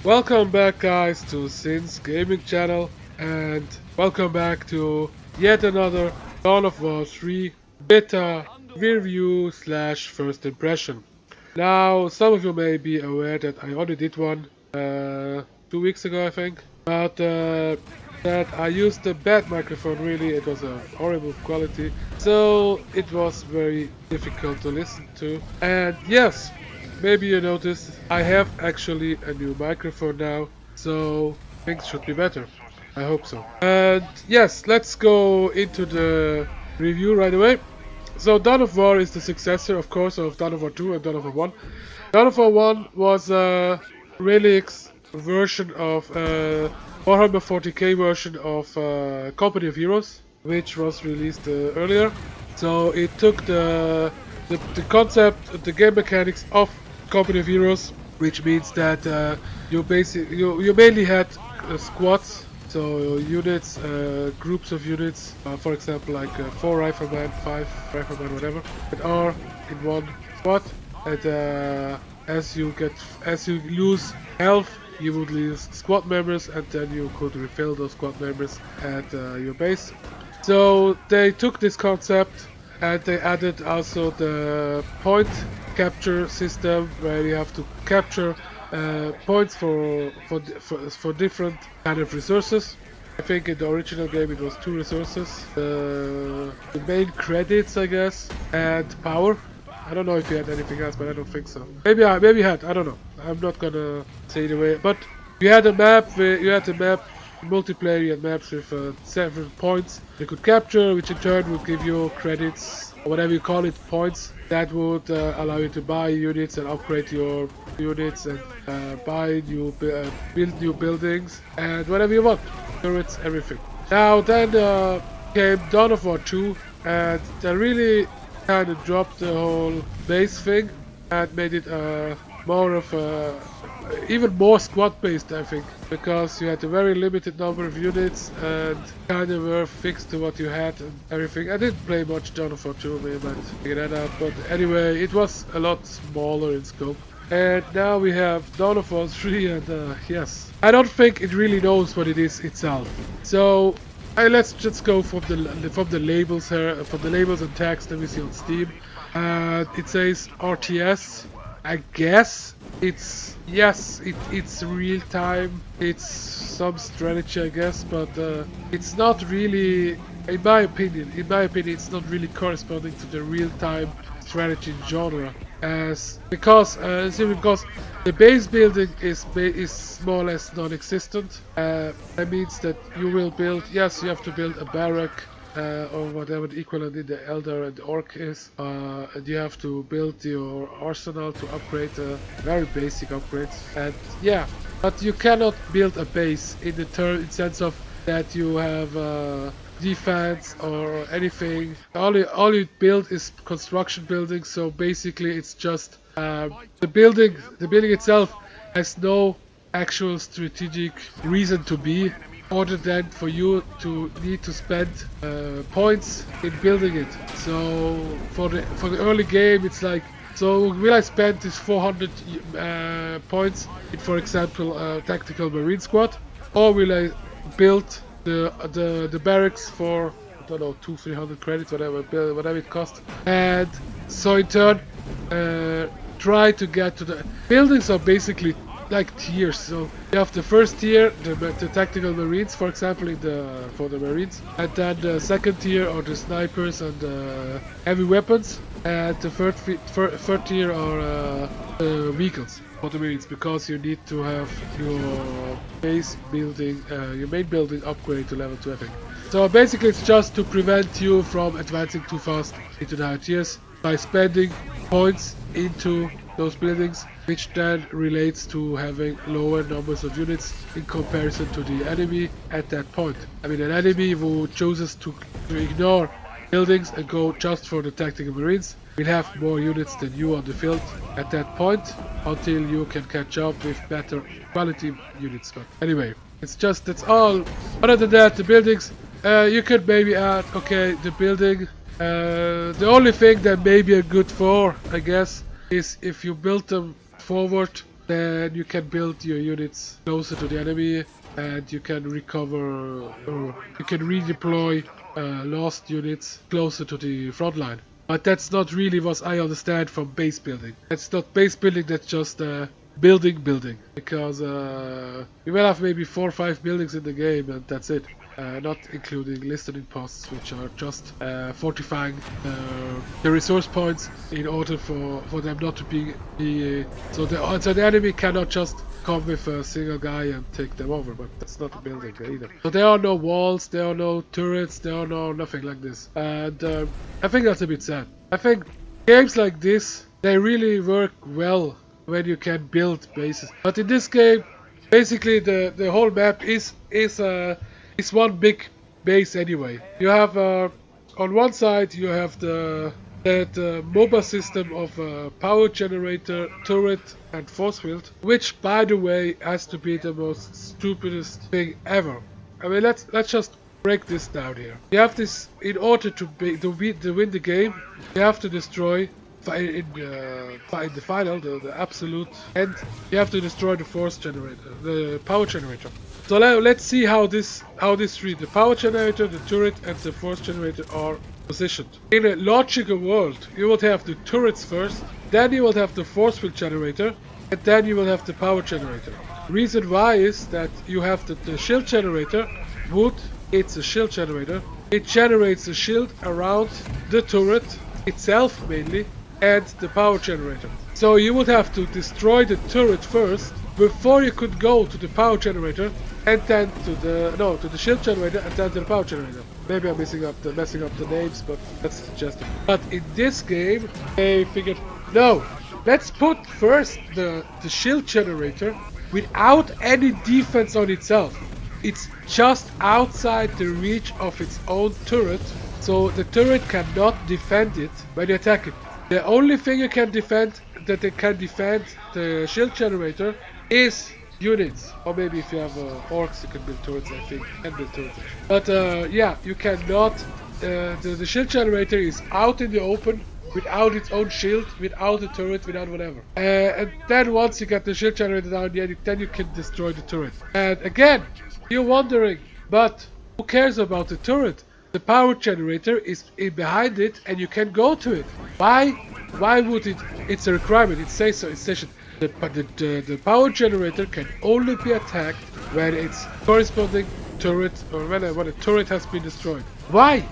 Welcome back guys to Sin's Gaming Channel and welcome back to yet another Dawn of War 3 beta review slash first impression. Now some of you may be aware that I already did one 2 weeks ago I think, but that I used a bad microphone. Really, it was a horrible quality, so it was very difficult to listen to. And yes, maybe you noticed I have actually a new microphone now, so things should be better. I hope so. And yes, let's go into the review right away. So Dawn of War is the successor, of course, of Dawn of War 2 and Dawn of War 1. Dawn of War 1 was a Relics version of WH40K version of Company of Heroes, which was released earlier. So it took the concept, the game mechanics of Company of Heroes, which means that you mainly had squads, so units, groups of units, for example like 4 riflemen, 5 riflemen, whatever, that are in one squad. And as you lose health, you would lose squad members, and then you could refill those squad members at your base. So they took this concept and they added also the point capture system, where you have to capture points for different kind of resources. I think in the original game it was 2 resources: the main credits, I guess, and power. I don't know if you had anything else, but I don't think so. Maybe you had. I don't know. I'm not gonna say it away. But you had a map. Multiplayer. You had maps with several points you could capture, which in turn would give you credits or whatever you call it, points that would allow you to buy units and upgrade your units and build new buildings and whatever you want. Turrets, everything. Now then came Dawn of War 2, and they really kind of dropped the whole base thing and made it more of a even more squad based, I think, because you had a very limited number of units and kind of were fixed to what you had and everything. I didn't play much Dawn of War 2, maybe I might figure that out, but anyway, it was a lot smaller in scope. And now we have Dawn of War 3, and yes, I don't think it really knows what it is itself. So let's just go from the labels here, from the labels and text that we see on Steam. It says RTS. I guess it's real time. It's some strategy, I guess, but it's not really, in my opinion, it's not really corresponding to the real time strategy genre. Because the base building is more or less non-existent. That means that you will build. Yes, you have to build a barrack. Or whatever the equivalent in the Elder and the Orc is, and you have to build your arsenal to upgrade very basic upgrades. And yeah, but you cannot build a base in the sense of that you have defense or anything. All you build is construction buildings. So basically, it's just the building. The building itself has no actual strategic reason to be, other than for you to need to spend points in building it. So for the early game, it's like, so will I spend this 400 points in, for example, a tactical marine squad, or will I build the barracks for, I don't know, 200-300 credits, whatever it costs, and so in turn try to get to the buildings. Are basically like tiers. So you have the first tier, the tactical marines, for example, for the marines, and then the second tier are the snipers and heavy weapons, and the third tier are vehicles for the marines, because you need to have your base building, your main building upgrade to level 2, I think. So basically it's just to prevent you from advancing too fast into the higher tiers by spending points into those buildings, which then relates to having lower numbers of units in comparison to the enemy at that point. I mean, an enemy who chooses to ignore buildings and go just for the tactical marines will have more units than you on the field at that point, until you can catch up with better quality units. But anyway, that's all. Other than that, the buildings, you could maybe add, okay, the building, the only thing that may be a good for, I guess, is if you build them forward then you can build your units closer to the enemy, and you can recover or you can redeploy lost units closer to the front line. But that's not really what I understand from base building. That's not base building, that's just building. Because you will have maybe 4 or 5 buildings in the game and that's it. Not including listening posts, which are just fortifying the resource points in order for them not to be so the enemy cannot just come with a single guy and take them over, but that's not a building either. So there are no walls, there are no turrets, there are no nothing like this, and I think that's a bit sad. I think games like this, they really work well when you can build bases, but in this game basically the whole map is one big base anyway. You have on one side you have that MOBA system of power generator, turret and force field, which by the way has to be the most stupidest thing ever. I mean, let's just break this down here. You have this, in order to win the game, you have to destroy in the final, the absolute end, you have to destroy the force generator, the power generator. So let's see how this three, the power generator, the turret and the force generator, are positioned. In a logical world, you would have the turrets first, then you will have the force field generator, and then you will have the power generator. Reason why is that you have the shield generator. It's a shield generator. It generates a shield around the turret itself mainly, and the power generator. So you would have to destroy the turret first before you could go to the power generator, and then to the shield generator, and then to the power generator. Maybe I'm messing up the names, but that's suggested. But in this game, they figured, no, let's put first the shield generator without any defense on itself. It's just outside the reach of its own turret, so the turret cannot defend it when you attack it. The only thing you can defend, that they can defend the shield generator, is units. Or maybe if you have orcs, you can build turrets, I think. You can build turrets. But yeah, you cannot. The shield generator is out in the open, without its own shield, without a turret, without whatever. And then once you get the shield generator down, then you can destroy the turret. And again, you're wondering, but who cares about the turret? The power generator is behind it and you can go to it. Why would it? It's a requirement, it says so, it's stationed. The power generator can only be attacked when its corresponding turret, or when a turret has been destroyed. Why?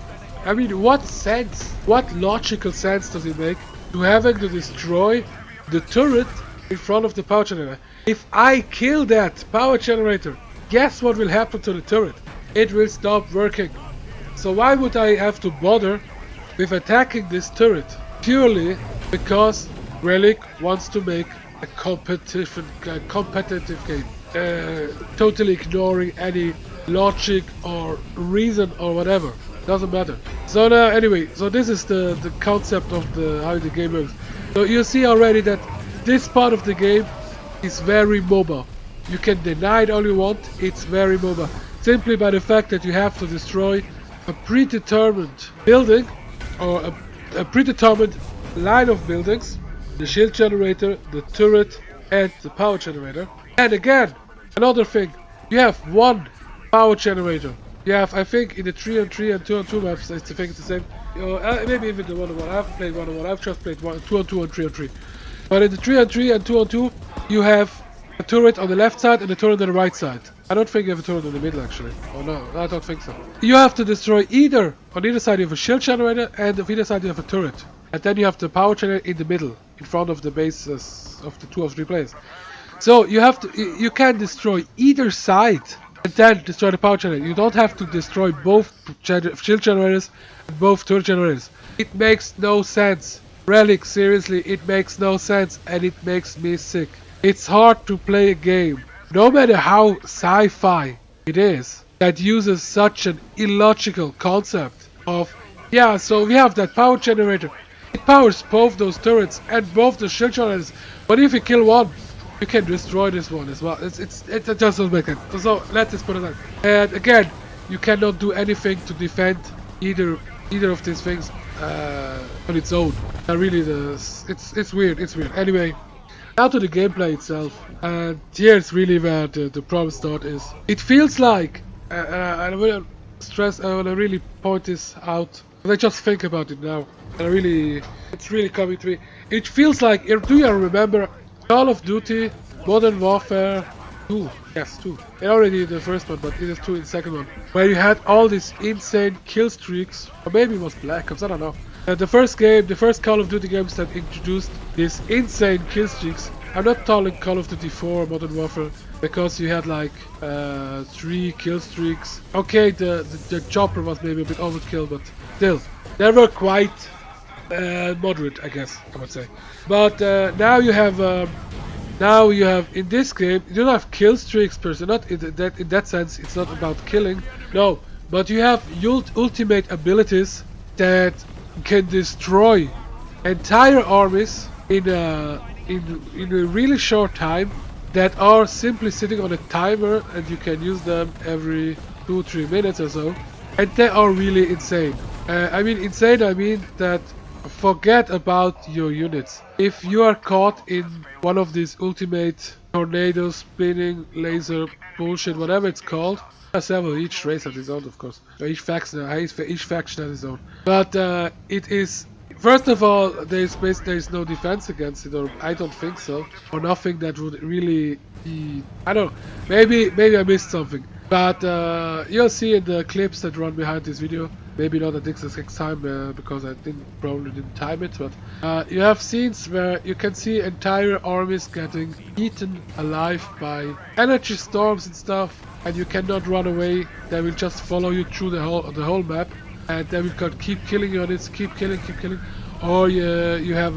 I mean, what sense, what logical sense does it make to having to destroy the turret in front of the power generator? If I kill that power generator, guess what will happen to the turret? It will stop working. So why would I have to bother with attacking this turret? Purely because Relic wants to make a competitive game. Totally ignoring any logic or reason or whatever. Doesn't matter. So now, anyway, so this is the concept of how the game works. So you see already that this part of the game is very MOBA. You can deny it all you want, it's very MOBA. Simply by the fact that you have to destroy a predetermined building, or a predetermined line of buildings, the shield generator, the turret and the power generator. And again, another thing, you have one power generator. You have, I think in the 3-on-3 and 2-on-2 maps, I think it's the same. Maybe even the 1-on-1, I haven't played 1-on-1, I've just played 2-on-2 and 3-on-3. But in the 3-on-3 and 2-on-2, you have a turret on the left side and a turret on the right side. I don't think you have a turret in the middle actually. Oh no, I don't think so. You have to destroy either, on either side you have a shield generator and on either side you have a turret. And then you have the power generator in the middle, in front of the bases of the 2 or 3 players. So you can destroy either side and then destroy the power generator. You don't have to destroy both shield generators and both turret generators. It makes no sense. Relic, seriously, it makes no sense and it makes me sick. It's hard to play a game, no matter how sci-fi it is, that uses such an illogical concept of, yeah, so we have that power generator. It powers both those turrets and both the shield generators. But if you kill one, you can destroy this one as well. It just doesn't make sense. So let's just put it on. And again, you cannot do anything to defend either of these things on its own. Really, it's weird. It's weird. Anyway. Now to the gameplay itself, and here's really where the problem start is. It feels like, I will stress, I want to really point this out, and I just think about it now, and it's really coming to me. It feels like, do you remember Call of Duty, Modern Warfare 2? Yes, 2. It already in the first one, but it is 2 in the second one. Where you had all these insane kill streaks, or maybe it was Black Ops, I don't know. The first game, the first Call of Duty games that introduced these insane kill streaks. I'm not calling Call of Duty 4 Modern Warfare because you had like 3 kill streaks. Okay, the chopper was maybe a bit overkill, but still, they were quite moderate, I guess I would say. But now you have in this game you don't have kill streaks per se. Not in that sense. It's not about killing. No, but you have ultimate abilities that can destroy entire armies in a really short time, that are simply sitting on a timer, and you can use them every 2-3 minutes or so, and they are really insane. I mean insane, I mean that forget about your units. If you are caught in one of these ultimate tornado spinning laser bullshit, whatever it's called, several, each race has its own, of course. Each faction has its own. But it is, first of all, there is no defense against it, or I don't think so, or nothing that would really be. I don't know. Maybe I missed something. But you'll see in the clips that run behind this video. Maybe not at this exact time because I probably didn't time it, but you have scenes where you can see entire armies getting eaten alive by energy storms and stuff, and you cannot run away. They will just follow you through the whole map, and they will keep killing units, keep killing. Or you have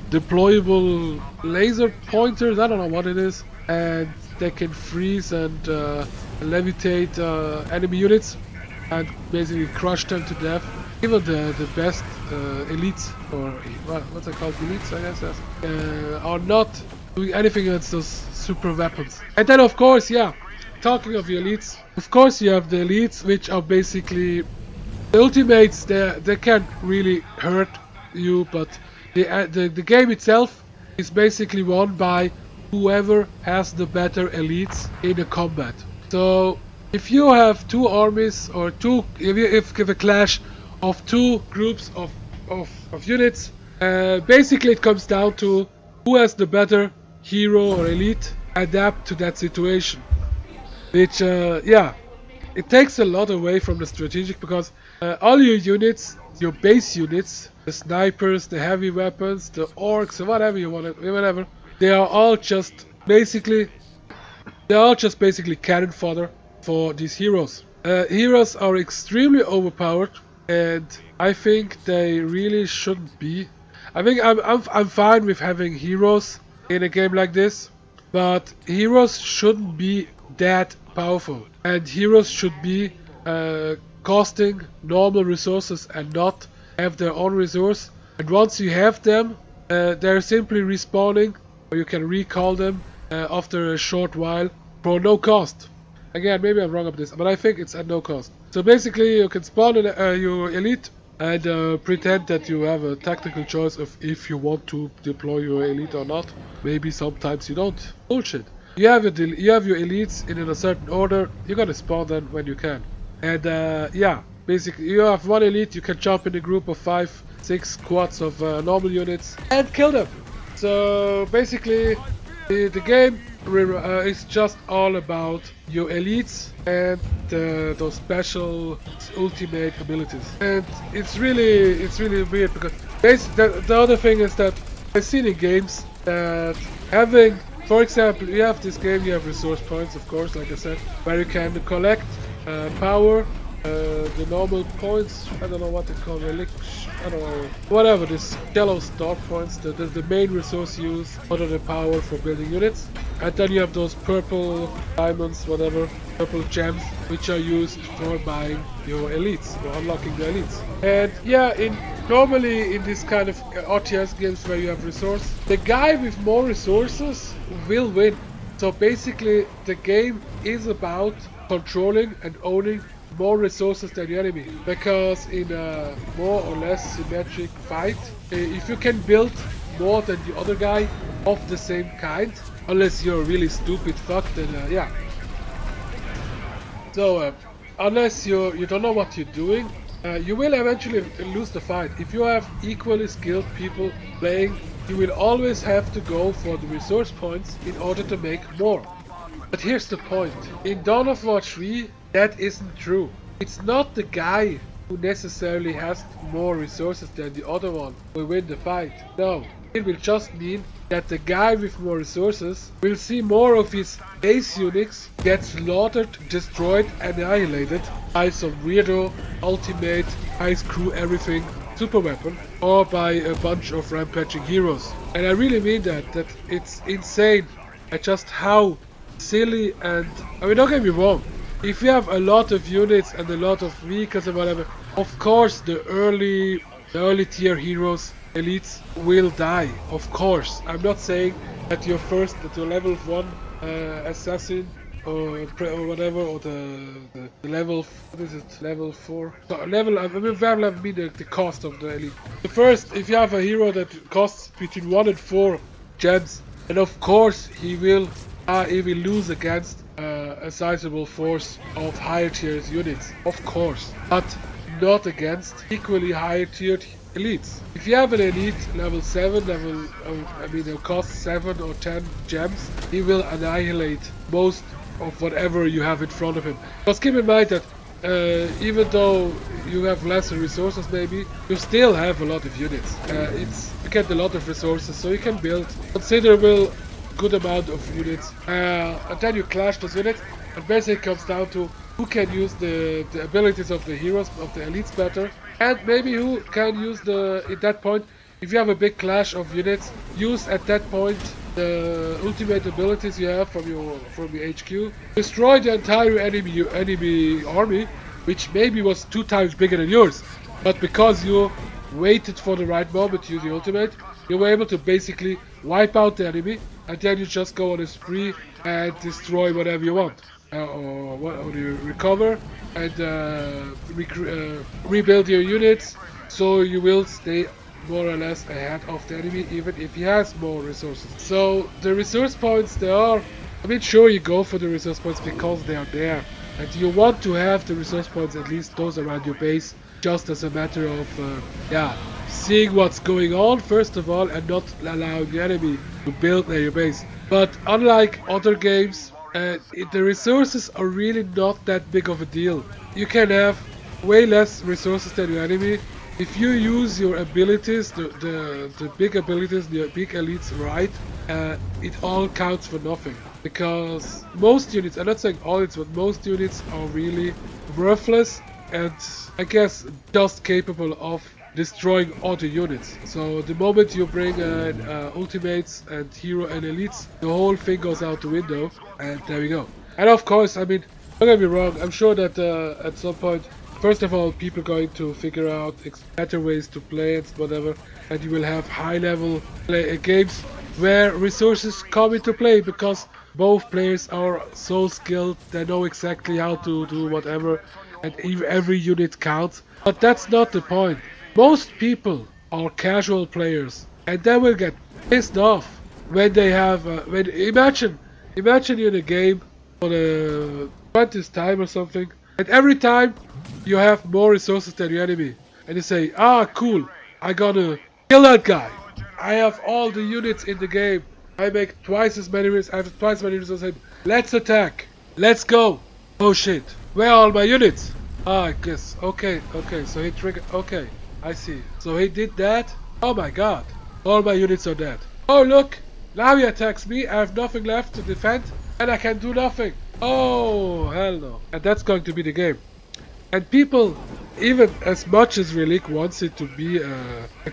deployable laser pointers. I don't know what it is, and they can freeze and levitate enemy units and basically crush them to death. Even the best elites, or what's it called, elites, I guess, yes, are not doing anything against those super weapons. And then of course, yeah, talking of the elites, of course you have the elites, which are basically the ultimates. They can't really hurt you, but the game itself is basically won by whoever has the better elites in a combat. So if you have two armies, or if you have a clash of two groups of units, basically it comes down to who has the better hero or elite, adapt to that situation. Which, yeah, it takes a lot away from the strategic, because all your units, your base units, the snipers, the heavy weapons, the orcs, or whatever you want, whatever, they are all just basically cannon fodder for these heroes. Heroes are extremely overpowered, and I think they really shouldn't be. I think I'm fine with having heroes in a game like this, but heroes shouldn't be that powerful, and heroes should be costing normal resources and not have their own resource. And once you have them, they're simply respawning, or you can recall them after a short while for no cost. Again, maybe I'm wrong about this, but I think it's at no cost. So basically you can spawn your elite and pretend that you have a tactical choice of if you want to deploy your elite or not. Maybe sometimes you don't. Bullshit. You have your elites in a certain order. You gotta spawn them when you can. And yeah, basically you have one elite. You can jump in a group of 5-6 squads of normal units and kill them. So basically the game is just all about your elites and those special ultimate abilities. And it's really weird, because the other thing is that I've seen in games that having, for example, you have this game, you have resource points, of course, like I said, where you can collect power, the normal points, I don't know what they call it, I don't know, whatever, this yellow star points, the main resource used for the power for building units. And then you have those purple diamonds, whatever, purple gems, which are used for buying your elites, or unlocking the elites. And yeah, normally in this kind of RTS games where you have resource, the guy with more resources will win. So basically the game is about controlling and owning more resources than the enemy, because in a more or less symmetric fight, if you can build more than the other guy of the same kind. Unless you're a really stupid fuck, then yeah. So unless you don't know what you're doing, you will eventually lose the fight. If you have equally skilled people playing, you will always have to go for the resource points in order to make more. But here's the point. In Dawn of War 3, that isn't true. It's not the guy who necessarily has more resources than the other one will win the fight. No, it will just mean that the guy with more resources will see more of his base units get slaughtered, destroyed, annihilated by some weirdo, ultimate, high screw everything super weapon, or by a bunch of rampaging heroes. And I really mean that it's insane at just how silly and, I mean, don't get me wrong, if you have a lot of units and a lot of vehicles and whatever, of course the early tier heroes, elites, will die. Of course. I'm not saying that your level 1 assassin or whatever, or the level, what is it, level 4? No, level, I mean, I mean the cost of the elite. The first, if you have a hero that costs between 1 and 4 gems, and of course he will lose against a sizable force of higher tier units, of course, but not against equally higher tiered elites. If you have an elite level 7, I mean, it costs 7 or 10 gems, he will annihilate most of whatever you have in front of him. Because keep in mind that even though you have lesser resources, maybe you still have a lot of units. You get a lot of resources, so you can build considerable good amount of units, and then you clash those units, and basically it comes down to who can use the abilities of the heroes, of the elites better, and maybe who can use at that point, if you have a big clash of units, use at that point the ultimate abilities you have from your HQ, destroy the entire enemy army, which maybe was 2 times bigger than yours, but because you waited for the right moment to use the ultimate, you were able to basically wipe out the enemy, and then you just go on a spree and destroy whatever you want, or you recover and rebuild your units, so you will stay more or less ahead of the enemy, even if he has more resources. So the resource points, they are, I mean, sure, you go for the resource points because they are there, and you want to have the resource points, at least those around your base, just as a matter of seeing what's going on first of all, and not allowing the enemy to build near your base. But unlike other games, the resources are really not that big of a deal. You can have way less resources than your enemy. If you use your abilities, the big abilities, the big elites right, it all counts for nothing. Because most units, I'm not saying all units, but most units are really worthless and I guess just capable of destroying other units. So the moment you bring ultimates and hero and elites, the whole thing goes out the window, and there we go. And of course, I mean, don't get me wrong, I'm sure that at some point, first of all, people are going to figure out better ways to play and whatever, and you will have high level games where resources come into play because both players are so skilled, they know exactly how to do whatever, and every unit counts. But that's not the point. Most people are casual players, and they will get pissed off when they have imagine you're in a game for the 20th time or something, and every time you have more resources than your enemy, and you say, ah, cool, I gotta kill that guy. I have all the units in the game. I make twice as many resources. I have twice as many resources. Let's attack. Let's go. Oh shit. Where are all my units? Ah, I guess. Okay. So he triggered. Okay, I see. So he did that. Oh my god. All my units are dead. Oh look. Now he attacks me. I have nothing left to defend, and I can do nothing. Oh hell no. And that's going to be the game. And people, even as much as Relic wants it to be a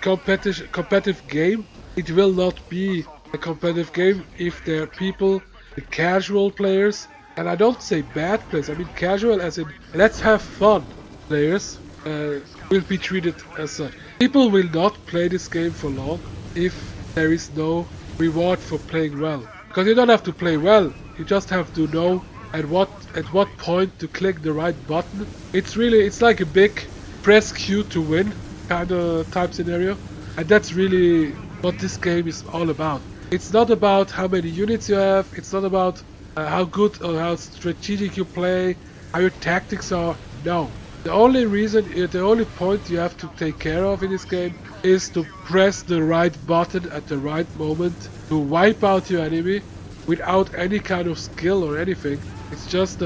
competitive game, it will not be a competitive game if there are people, the casual players, and I don't say bad players, I mean casual as in let's have fun players, will be treated as such. People will not play this game for long if there is no reward for playing well. Because you don't have to play well, you just have to know at what point to click the right button. It's like a big press Q to win kind of type scenario. And that's really what this game is all about. It's not about how many units you have, it's not about how good or how strategic you play, how your tactics are. No. The only reason, the only point you have to take care of in this game is to press the right button at the right moment to wipe out your enemy without any kind of skill or anything. It's just,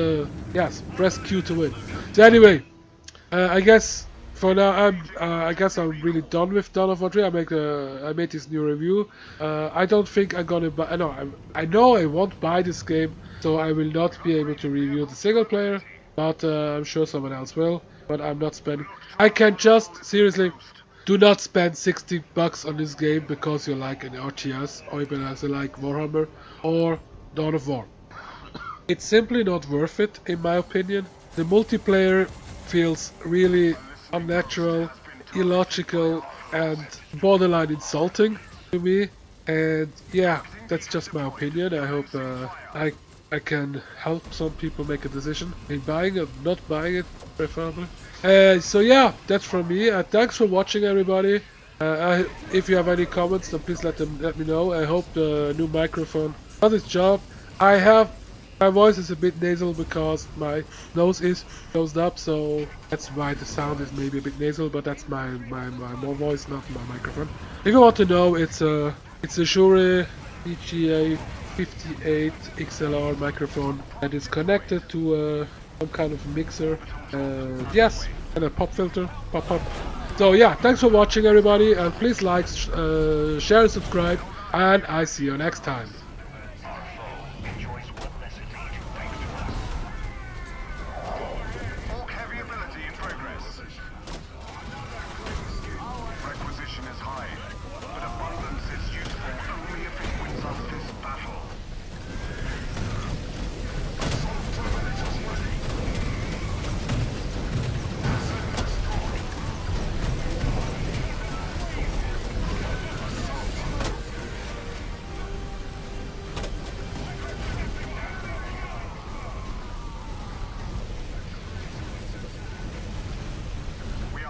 yes, press Q to win. So anyway, I guess for now I guess I'm really done with Dawn of War 3. I made this new review. I don't think I'm gonna buy. No, I know I won't buy this game, so I will not be able to review the single player. But I'm sure someone else will. But I'm not spending. I can just seriously do not spend 60 bucks on this game because you like an RTS or because you like Warhammer or Dawn of War. It's simply not worth it, in my opinion. The multiplayer feels really unnatural, illogical, and borderline insulting to me. And yeah, that's just my opinion. I hope I can help some people make a decision in buying it, not buying it, preferably. So yeah, that's from me. Thanks for watching, everybody. If you have any comments, then please let me know. I hope the new microphone does its job. I have my voice is a bit nasal because my nose is closed up, so that's why the sound is maybe a bit nasal. But that's my more voice, not my microphone. If you want to know, it's a Shure PGA 58 XLR microphone that is connected to some kind of mixer. Yes, and a pop filter, pop. So yeah, thanks for watching, everybody, and please like, share, and subscribe, and I see you next time.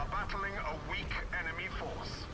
Battling a weak enemy force.